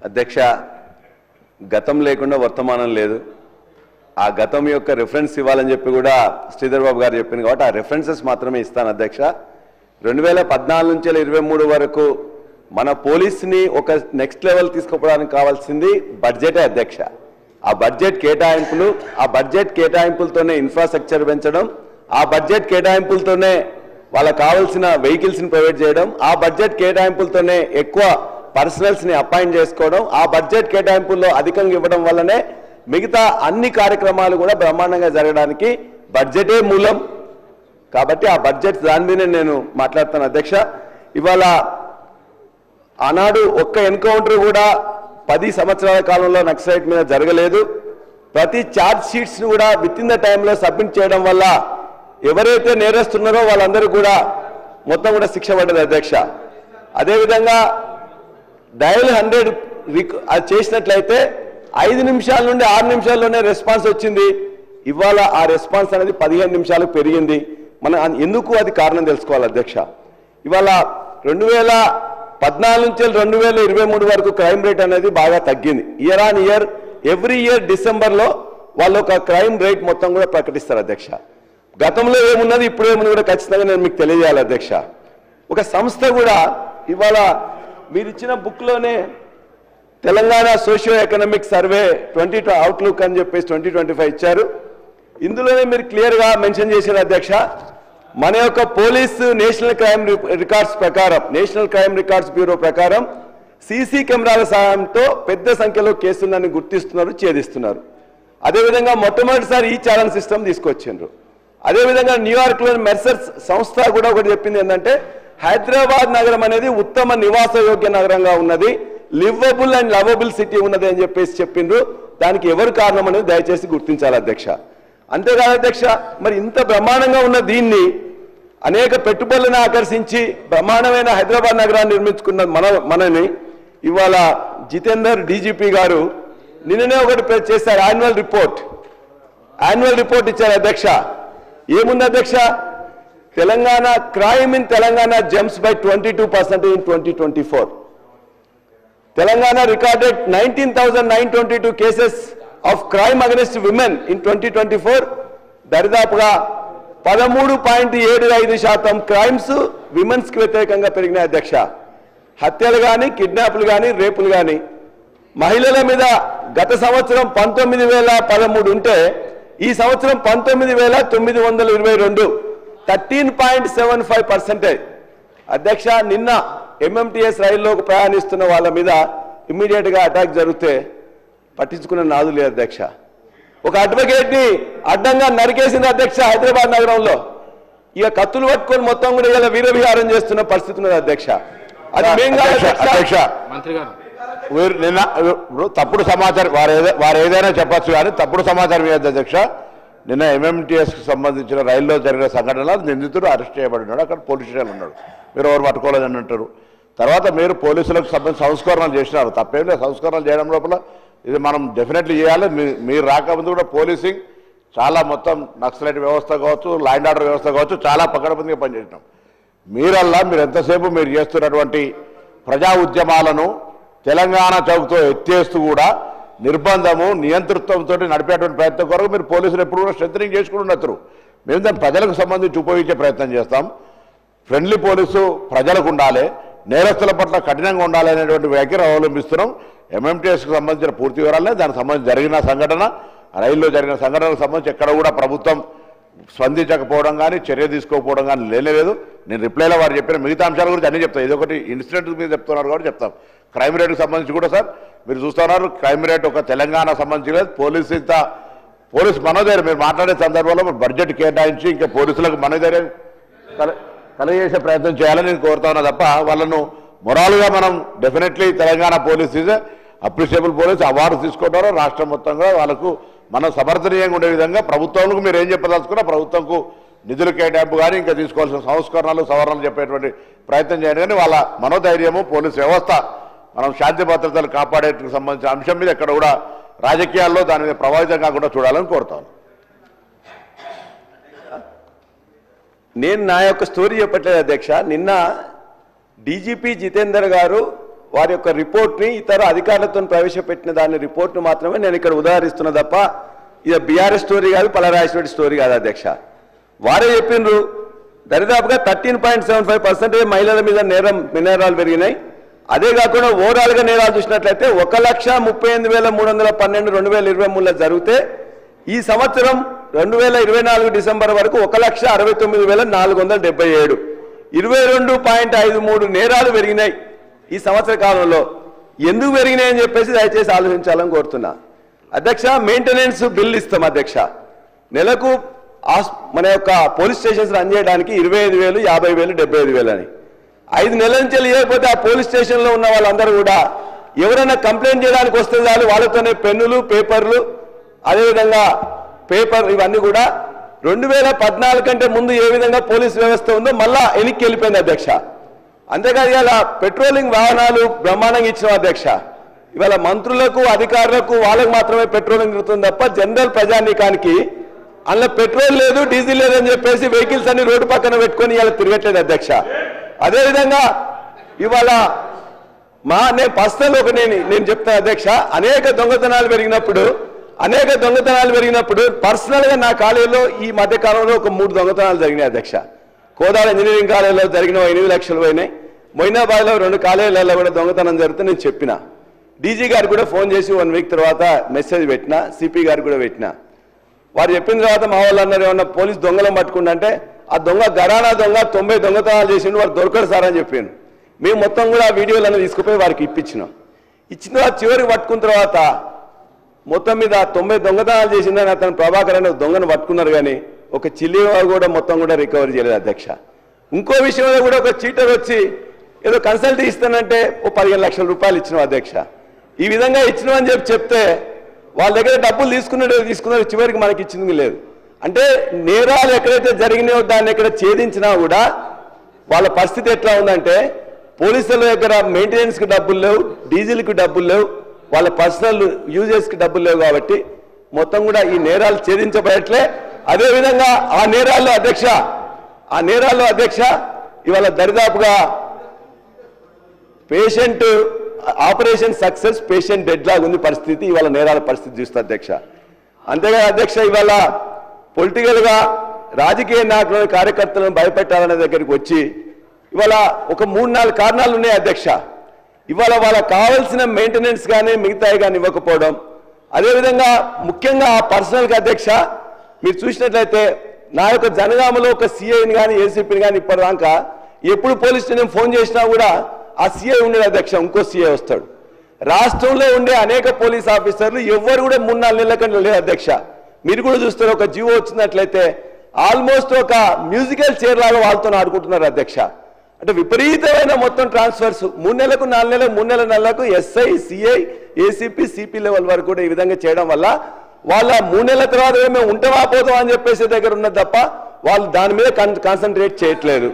అధ్యక్ష, గతం లేకుండా వర్తమానం లేదు. ఆ గతం యొక్క రిఫరెన్స్ ఇవ్వాలని చెప్పి కూడా శ్రీధర్ బాబు గారు చెప్పింది కాబట్టి ఆ రిఫరెన్సెస్ మాత్రమే ఇస్తాను అధ్యక్ష. 2014 నుంచి 23 వరకు మన పోలీస్ని ఒక నెక్స్ట్ లెవెల్ తీసుకుపోవడానికి కావాల్సింది బడ్జెటే అధ్యక్ష. ఆ బడ్జెట్ కేటాయింపులతోనే ఇన్ఫ్రాస్ట్రక్చర్ పెంచడం, ఆ బడ్జెట్ కేటాయింపులతోనే వాళ్ళకి కావాల్సిన వెహికల్స్ని ప్రొవైడ్ చేయడం, ఆ బడ్జెట్ కేటాయింపులతోనే ఎక్కువ పర్సనల్స్ని అపాయింట్ చేసుకోవడం, ఆ బడ్జెట్ కేటాయింపుల్లో అధికంగా ఇవ్వడం వల్లనే మిగతా అన్ని కార్యక్రమాలు కూడా బ్రహ్మాండంగా జరగడానికి బడ్జెటే మూలం. కాబట్టి ఆ బడ్జెట్ దాని మీదే నేను మాట్లాడుతాను అధ్యక్ష. ఇవాళ ఆనాడు ఒక్క ఎన్కౌంటర్ కూడా 10 సంవత్సరాల కాలంలో నక్సలైట్ మీద జరగలేదు. ప్రతి ఛార్జ్ షీట్స్ని కూడా విత్ ఇన్ ద టైంలో సబ్మిట్ చేయడం వల్ల ఎవరైతే నేరస్తున్నారో వాళ్ళందరూ కూడా మొత్తం కూడా శిక్ష పడ్డది అధ్యక్ష. అదేవిధంగా డయల్ 100 అది చేసినట్లయితే 5 నిమిషాల నుండి 6 నిమిషాల్లోనే రెస్పాన్స్ వచ్చింది. ఇవాళ ఆ రెస్పాన్స్ అనేది 15 నిమిషాలకు పెరిగింది. మనం ఎందుకు అది కారణం తెలుసుకోవాలి అధ్యక్ష. ఇవాళ 2014 నుంచి 2023 వరకు క్రైమ్ రేట్ అనేది బాగా తగ్గింది. Year on year every year డిసెంబర్లో వాళ్ళు ఒక క్రైమ్ రేట్ మొత్తం కూడా ప్రకటిస్తారు అధ్యక్ష. గతంలో ఏమున్నది ఇప్పుడు ఏమున్నది కూడా ఖచ్చితంగా నేను మీకు తెలియజేయాలి అధ్యక్ష. ఒక సంస్థ కూడా ఇవాళ మీరు ఇచ్చిన బుక్లోనే Telangana socio economic survey 22 outlook అని చెప్పేసి 2025 ఇచ్చారు. ఇందులోనే మీరు క్లియర్గా మెన్షన్ చేశారు అధ్యక్ష. మన యొక్క police national crime records bureau ప్రకారం సీసీ కెమెరాల సహాయంతో పెద్ద సంఖ్యలో కేసులను గుర్తిస్తున్నారు, ఛేదిస్తున్నారు. అదేవిధంగా మొట్టమొదటిసారి ఈ ఛాలెంజ్ సిస్టమ్ తీసుకొచ్చిండ్రు. అదేవిధంగా న్యూయార్క్లోని మెర్సర్స్ సంస్థ కూడా ఒకటి చెప్పింది ఏంటంటే హైదరాబాద్ నగరం అనేది ఉత్తమ నివాసయోగ్య నగరంగా ఉన్నది, లివబుల్ అండ్ లవబుల్ సిటీ ఉన్నది అని చెప్పేసి చెప్పిండ్రు. దానికి ఎవరు కారణం అనేది దయచేసి గుర్తించాలి అధ్యక్ష. అంతేకాదు అధ్యక్ష, మరి ఇంత బ్రహ్మాండంగా ఉన్న దీన్ని అనేక పెట్టుబడులను ఆకర్షించి బ్రహ్మాండమైన హైదరాబాద్ నగరాన్ని నిర్మించుకున్న మనని ఇవాళ జితేందర్ డీజీపీ గారు నిన్ననే ఒకటి చేశారు, యాన్యువల్ రిపోర్ట్ ఇచ్చారు అధ్యక్ష. ఏముంది అధ్యక్ష, Telangana crime in Telangana jumps by 22% in 2024. Telangana recorded 19,922 cases of crime against women in 2024. దరిదాపుగా 13.75% క్రైమ్స్ విమెన్స్కి వ్యతిరేకంగా పెరిగినాయి అధ్యక్ష. హత్యలు కానీ, కిడ్నాప్లు కానీ, రేపులు కానీ మహిళల మీద గత సంవత్సరం 19,013 ఉంటే ఈ సంవత్సరం 19,922, 13.75%. అధ్యక్ష, నిన్న ఎంఎంటీఎస్ రైల్లోకి ప్రయాణిస్తున్న వాళ్ళ మీద ఇమ్మీడియట్గా అటాక్ జరిగితే పట్టించుకున్న నాదు లేదు అధ్యక్ష. ఒక అడ్వకేట్ని అడ్డంగా నరికేసింది అధ్యక్ష హైదరాబాద్ నగరంలో. ఇక కత్తులు పట్టుకొని మొత్తం కూడా ఇలా వీరవిహారం చేస్తున్న పరిస్థితి ఉన్నది అధ్యక్ష. అది అధ్యక్ష నిన్న తప్పుడు సమాచారం వారు ఏదైనా చెప్పచ్చు కానీ తప్పుడు సమాచారం ఏది అధ్యక్ష. నిన్న ఎంఎంటీఎస్కి సంబంధించిన రైల్లో జరిగిన సంఘటనలో నిందితుడు అరెస్ట్ చేయబడినాడు. అక్కడ పోలీస్ స్టేషన్ ఉన్నాడు. మీరు ఎవరు పట్టుకోలేదని అంటారు. తర్వాత మీరు పోలీసులకు సంబంధించి సంస్కరణలు చేసినారు, తప్పేం లేదు. సంస్కరణలు చేయడం లోపల ఇది మనం డెఫినెట్లీ చేయాలి. మీరు రాకముందు కూడా పోలీసింగ్ చాలా మొత్తం నక్సలైట్ వ్యవస్థ కావచ్చు, లా అండ్ ఆర్డర్ వ్యవస్థ కావచ్చు, చాలా పకడ్బందీగా పనిచేసినాం. మీరు ఎంతసేపు మీరు చేస్తున్నటువంటి ప్రజా ఉద్యమాలను తెలంగాణ చౌక్తో ఎత్తేస్తూ కూడా నిర్బంధము నియంతృత్వంతో నడిపేటువంటి ప్రయత్నం కొరకు మీరు పోలీసులు ఎప్పుడు కూడా స్ట్రెంథనింగ్ చేసుకుంటున్నారు. మేము దాన్ని ప్రజలకు సంబంధించి ఉపయోగించే ప్రయత్నం చేస్తాం. ఫ్రెండ్లీ పోలీసు ప్రజలకు ఉండాలి, నేరస్తుల పట్ల కఠినంగా ఉండాలి అనేటువంటి వ్యాఖ్యలు అవలంబిస్తున్నాం. ఎంఎంటీఎస్కి సంబంధించిన పూర్తి వివరాలనే దానికి సంబంధించి జరిగిన సంఘటన, రైల్లో జరిగిన సంఘటనకు సంబంధించి ఎక్కడ కూడా ప్రభుత్వం స్పందించకపోవడం కానీ చర్య తీసుకోకపోవడం కానీ లేదు. నేను రిప్లైలో వారు చెప్పిన మిగతా అంశాల గురించి అన్నీ చెప్తాను. ఇదొకటి ఇన్సిడెంట్ మీద చెప్తున్నారు కాబట్టి చెప్తాం. క్రైమ్ రేట్కి సంబంధించి కూడా సార్ మీరు చూస్తున్నారు, క్రైమ్ రేట్ ఒక తెలంగాణ సంబంధించి లేదు. పోలీస్ మనోధైర్యం మీరు మాట్లాడే సందర్భంలో బడ్జెట్ కేటాయించి ఇంకా పోలీసులకు మనోధైర్యం కలిగేసే ప్రయత్నం చేయాలని నేను కోరుతా ఉన్నా తప్ప వాళ్ళను మొరాలుగా మనం definitely Telangana police is appreciable police award తీసుకుంటారో రాష్ట్రం మొత్తంగా వాళ్ళకు మనం సమర్థనీయంగా ఉండే విధంగా ప్రభుత్వాలకు మీరు ఏం చెప్పదలుచుకున్నా ప్రభుత్వంకు నిధులు కేటాయింపు కానీ ఇంకా తీసుకోవాల్సిన సంస్కరణలు సవరణలు చెప్పేటువంటి ప్రయత్నం చేయండి. కానీ వాళ్ళ మనోధైర్యము పోలీస్ వ్యవస్థ మనం శాంతి భద్రతలు కాపాడేందుకు సంబంధించిన అంశం మీద ఎక్కడ కూడా రాజకీయాల్లో దాని మీద ప్రభావితం కాకుండా చూడాలని కోరుతాను. నేను నా యొక్క స్టోరీ చెప్పట్లేదు అధ్యక్ష. నిన్న డీజీపీ జితేందర్ గారు వారి యొక్క రిపోర్ట్ని ఇతర అధికారులతో ప్రవేశపెట్టిన దాని రిపోర్ట్ను మాత్రమే నేను ఇక్కడ ఉదాహరిస్తున్నా తప్ప ఇది బీఆర్ఎస్ స్టోరీ కాదు, పలరాజేశ్వరి స్టోరీ కాదు అధ్యక్ష. వారే చెప్పిండ్రు దరిదాపుగా 13.75% మహిళల మీద నేరాలు పెరిగినాయి. అదే కాకుండా ఓవరాల్గా నేరాలు చూసినట్లయితే 1,38,312 2023లో జరిగితే ఈ సంవత్సరం 2024 డిసెంబర్ వరకు 1,69,477 22.53 నేరాలు పెరిగినాయి ఈ సంవత్సర కాలంలో. ఎందుకు పెరిగినాయని చెప్పేసి దయచేసి ఆలోచించాలని కోరుతున్నా అధ్యక్ష. మెయింటెనెన్స్ బిల్ ఇస్తాం అధ్యక్ష. నెలకు మన యొక్క పోలీస్ స్టేషన్స్ రన్ చేయడానికి 25,000, 50,000, 75,000 అని 5 నెలల నుంచి లేకపోతే ఆ పోలీస్ స్టేషన్లో ఉన్న వాళ్ళందరూ కూడా ఎవరైనా కంప్లైంట్ చేయడానికి వస్తే చాలు వాళ్ళతోనే పెన్నులు, పేపర్లు, అదేవిధంగా పేపర్ ఇవన్నీ కూడా 2014 కంటే ముందు ఏ విధంగా పోలీస్ వ్యవస్థ ఉందో మళ్ళా వెనక్కి వెళ్ళిపోయింది అధ్యక్ష. అంతేకాదు ఇలా పెట్రోలింగ్ వాహనాలు బ్రహ్మాండంగా ఇచ్చిన అధ్యక్ష. ఇవాళ మంత్రులకు, అధికారులకు వాళ్ళకు మాత్రమే పెట్రోలింగ్ జరుగుతుంది తప్ప జనరల్ ప్రజానీకానికి అందులో పెట్రోల్ లేదు, డీజిల్ లేదని చెప్పేసి వెహికల్స్ అన్ని రోడ్డు పక్కన పెట్టుకొని ఇలా తిరగట్లేదు అధ్యక్ష. అదేవిధంగా ఇవాళ నేను పర్సనల్ నేను చెప్తాను అధ్యక్ష. అనేక దొంగతనాలు పెరిగినప్పుడు పర్సనల్గా నా కాలేజీలో ఈ మధ్య కాలంలో ఒక 3 దొంగతనాలు జరిగినాయి అధ్యక్ష. కోదాడ ఇంజనీరింగ్ కాలేజీలో జరిగిన 8 లక్షలు పోయినాయి. మొయినాబాద్లో 2 కాలేజీలలో కూడా దొంగతనం జరిగితే నేను చెప్పిన డీజీ గారు కూడా ఫోన్ చేసి 1 వీక్ తర్వాత మెసేజ్ పెట్టినా, సిపి గారు కూడా పెట్టినా. వారు చెప్పిన తర్వాత మా వాళ్ళు అన్నారు ఏమన్నా పోలీస్ దొంగలను పట్టుకుంటే ఆ దొంగ గరానా దొంగ 90 దొంగతనాలు చేసిండు, వారు దొరకడు సార్ అని చెప్పాను. మేము మొత్తం కూడా ఆ వీడియోలను తీసుకుపోయి వారికి ఇచ్చిన తర్వాత చివరికి పట్టుకున్న తర్వాత మొత్తం మీద 90 దొంగతనాలు చేసిందని అతను ప్రభాకర్ అనే దొంగను పట్టుకున్నారు. కానీ ఒక చిల్లి కూడా మొత్తం కూడా రికవరీ చేయలేదు అధ్యక్ష. ఇంకో విషయంలో కూడా ఒక చీటర్ వచ్చి ఏదో కన్సల్ట్ ఇస్తానంటే ఓ 15 లక్షల రూపాయలు ఇచ్చిన అధ్యక్ష. ఈ విధంగా ఇచ్చినవని చెప్తే వాళ్ళ దగ్గర డబ్బులు తీసుకున్నారు, చివరికి మనకి ఇచ్చింది లేదు. అంటే నేరాలు ఎక్కడైతే జరిగినాయో దాన్ని ఎక్కడ ఛేదించినా కూడా వాళ్ళ పరిస్థితి ఎట్లా ఉందంటే పోలీసుల దగ్గర మెయింటెనెన్స్కి డబ్బులు లేవు, డీజిల్కి డబ్బులు లేవు, వాళ్ళ పర్సనల్ యూజెస్కి డబ్బులు లేవు. కాబట్టి మొత్తం కూడా ఈ నేరాలు ఛేదించబడట్లే. అదేవిధంగా ఆ నేరాల్లో అధ్యక్ష ఇవాళ దరిదాపుగా patient operation success, patient dead లాగా ఉంది పరిస్థితి. ఇవాళ నేరాల పరిస్థితి చూస్తే అధ్యక్ష. అంతేగా అధ్యక్ష ఇవాళ పొలిటికల్గా రాజకీయ నాయకులను, కార్యకర్తలను భయపెట్టాలనే దగ్గరికి వచ్చి ఇవాళ ఒక 3-4 కారణాలు ఉన్నాయి అధ్యక్ష. ఇవాళ వాళ్ళకి కావాల్సిన మెయింటెనెన్స్ కానీ మిగతాయి కానీ ఇవ్వకపోవడం, అదేవిధంగా ముఖ్యంగా ఆ పర్సనల్గా అధ్యక్ష మీరు చూసినట్లయితే నా యొక్క జనగామలో ఒక సిఐని కానీ ఏసీపీని కానీ ఇప్పటిదాకా ఎప్పుడు పోలీస్ స్టేషన్ ఫోన్ చేసినా కూడా ఆ సిఐ ఉండేది అధ్యక్ష, ఇంకో సిఐ వస్తాడు. రాష్ట్రంలో ఉండే అనేక పోలీస్ ఆఫీసర్లు ఎవ్వరు కూడా 3-4 నెలల కంటే లేదు అధ్యక్ష. మీరు కూడా చూస్తారు ఒక జీవో వచ్చినట్లయితే ఆల్మోస్ట్ ఒక మ్యూజికల్ చైర్ లాగా వాళ్ళతో ఆడుకుంటున్నారు అధ్యక్ష. అంటే విపరీతమైన మొత్తం ట్రాన్స్ఫర్స్ 3 నెలలకు 4 నెలలకు 3 నెలల నెలలకు SI, CI, ACP, CP level వరకు కూడా ఈ విధంగా చేయడం వల్ల వాళ్ళ 3 నెలల తర్వాత మేము ఉంటామా పోతాం అని చెప్పేసి దగ్గర ఉన్నది తప్ప వాళ్ళు దాని మీద కాన్సన్ట్రేట్ చేయట్లేదు.